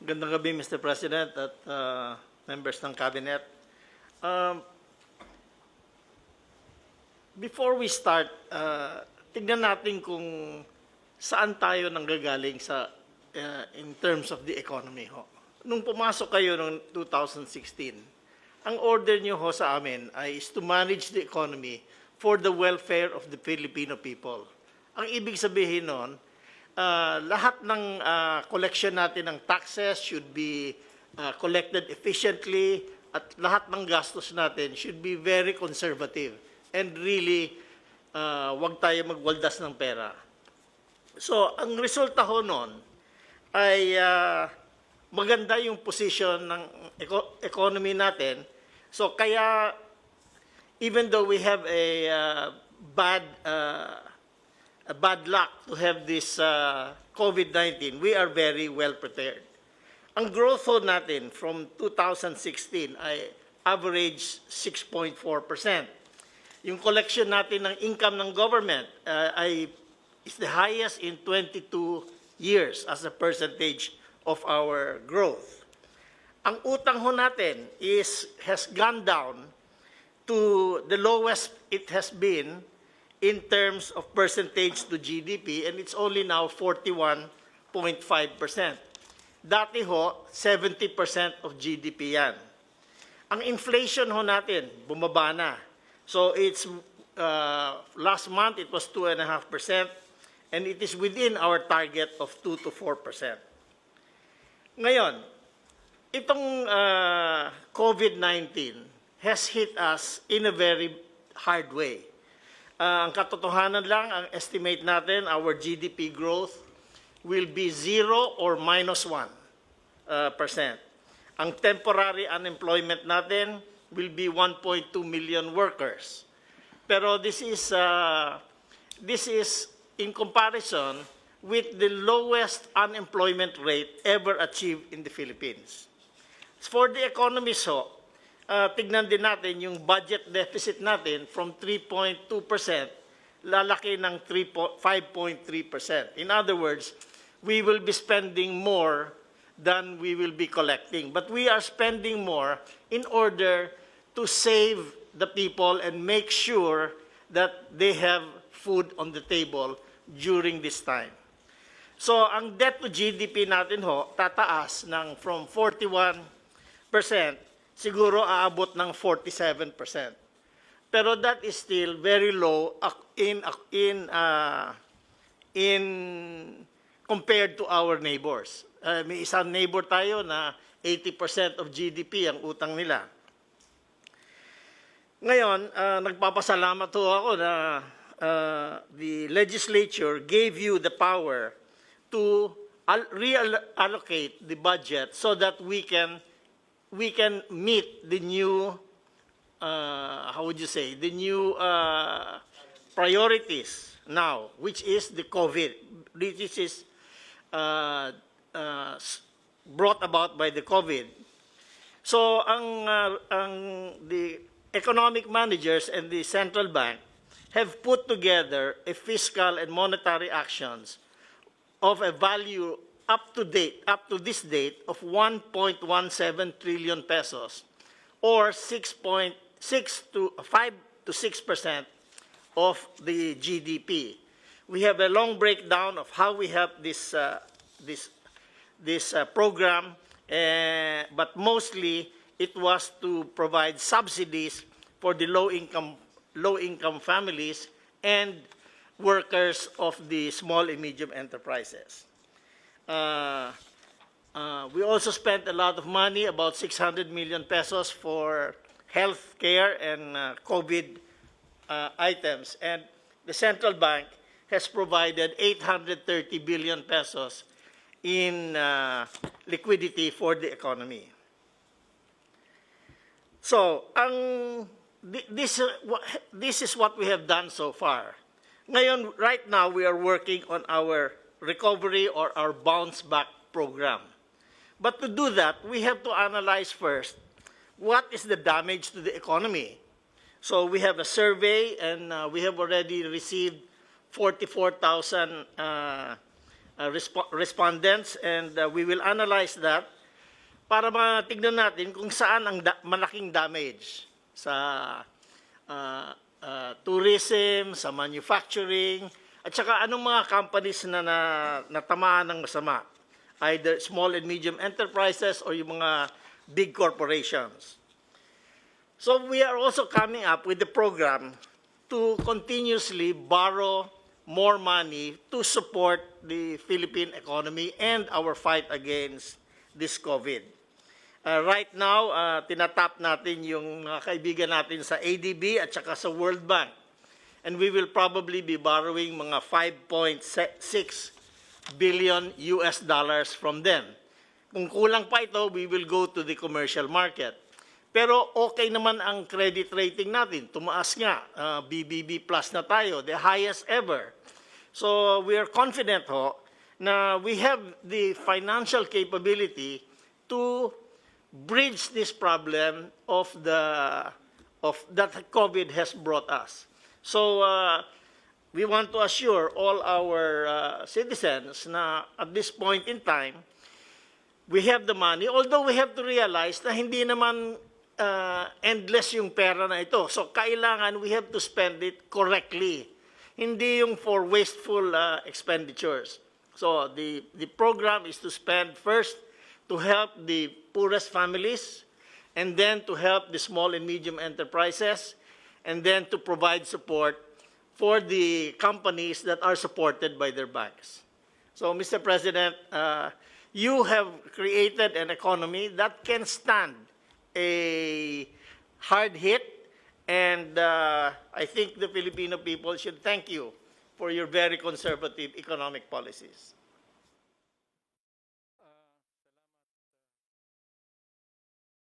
Gandang gabi, Mr. President at members ng Cabinet. Um, Before we start, tignan natin kung saan tayo nanggagaling sa in terms of the economy ho. Nung pumasok kayo noong 2016, ang order niyo ho sa amin ay is to manage the economy for the welfare of the Filipino people. Ang ibig sabihin noon, lahat ng collection natin ng taxes should be collected efficiently at lahat ng gastos natin should be very conservative and really wag tayo magwaldas ng pera. So, ang resulta ho noon ay maganda yung position ng economy natin. So, kaya even though we have a bad luck to have this COVID-19, we are very well prepared. Ang growth ho natin from 2016 ay average 6.4%. Yung collection natin ng income ng government is the highest in 22 years as a percentage of our growth. Ang utang ho natin has gone down to the lowest it has been in terms of percentage to GDP, and it's only now 41.5%. Dati ho, 70% of GDP yan. Ang inflation ho natin, bumaba na. So it's last month it was 2.5%, and it is within our target of 2 to 4%. Ngayon, itong COVID-19 has hit us in a very hard way. Ang katotohanan lang, ang estimate natin, our GDP growth will be 0 or -1%. Ang temporary unemployment natin will be 1.2 million workers. Pero this is in comparison with the lowest unemployment rate ever achieved in the Philippines. For the economies ho, tignan din natin yung budget deficit natin from 3.2%, lalaki ng 5.3%. In other words, we will be spending more than we will be collecting. But we are spending more in order to save the people and make sure that they have food on the table during this time. So, ang debt to GDP natin ho, tataas from 41%, siguro aabot ng 47%. Pero that is still very low in compared to our neighbors. May isang neighbor tayo na 80% of GDP ang utang nila. Ngayon, nagpapasalamat ho ako na the legislature gave you the power to reallocate the budget so that we can meet the new the new priorities now, which is the COVID, which is brought about by the COVID. So the economic managers and the central bank have put together a fiscal and monetary actions of a value up to this date of 1.17 trillion pesos, or 5 to 6% of the GDP. We have a long breakdown of how we have this program, but mostly it was to provide subsidies for the low-income families and workers of the small and medium enterprises. We also spent a lot of money, about 600 million pesos for health care and COVID items, and the central bank has provided 830 billion pesos in liquidity for the economy. So, this is what we have done so far. Ngayon, right now, we are working on our recovery or our bounce back program. But to do that, we have to analyze first what is the damage to the economy. So we have a survey, and we have already received 44,000 respondents, and we will analyze that para matignan natin kung saan ang malaking damage sa tourism, sa manufacturing, at saka anong mga companies na natamaan ng masama, either small and medium enterprises or yung mga big corporations. So we are also coming up with the program to continuously borrow more money to support the Philippine economy and our fight against this COVID. Right now, tinatap natin yung mga kaibigan natin sa ADB at saka sa World Bank. And we will probably be borrowing mga 5.6 billion US dollars from them. Kung kulang pa ito, we will go to the commercial market. Pero okay naman ang credit rating natin. Tumaas nga, BBB plus na tayo, the highest ever. So we are confident ho na we have the financial capability to bridge this problem of that COVID has brought us. So we want to assure all our citizens na at this point in time, we have the money, although we have to realize na hindi naman endless yung pera na ito. So kailangan we have to spend it correctly. Hindi yung for wasteful expenditures. So the program is to spend first to help the poorest families, and then to help the small and medium enterprises, and then to provide support for the companies that are supported by their banks. So, Mr. President, you have created an economy that can stand a hard hit, and I think the Filipino people should thank you for your very conservative economic policies.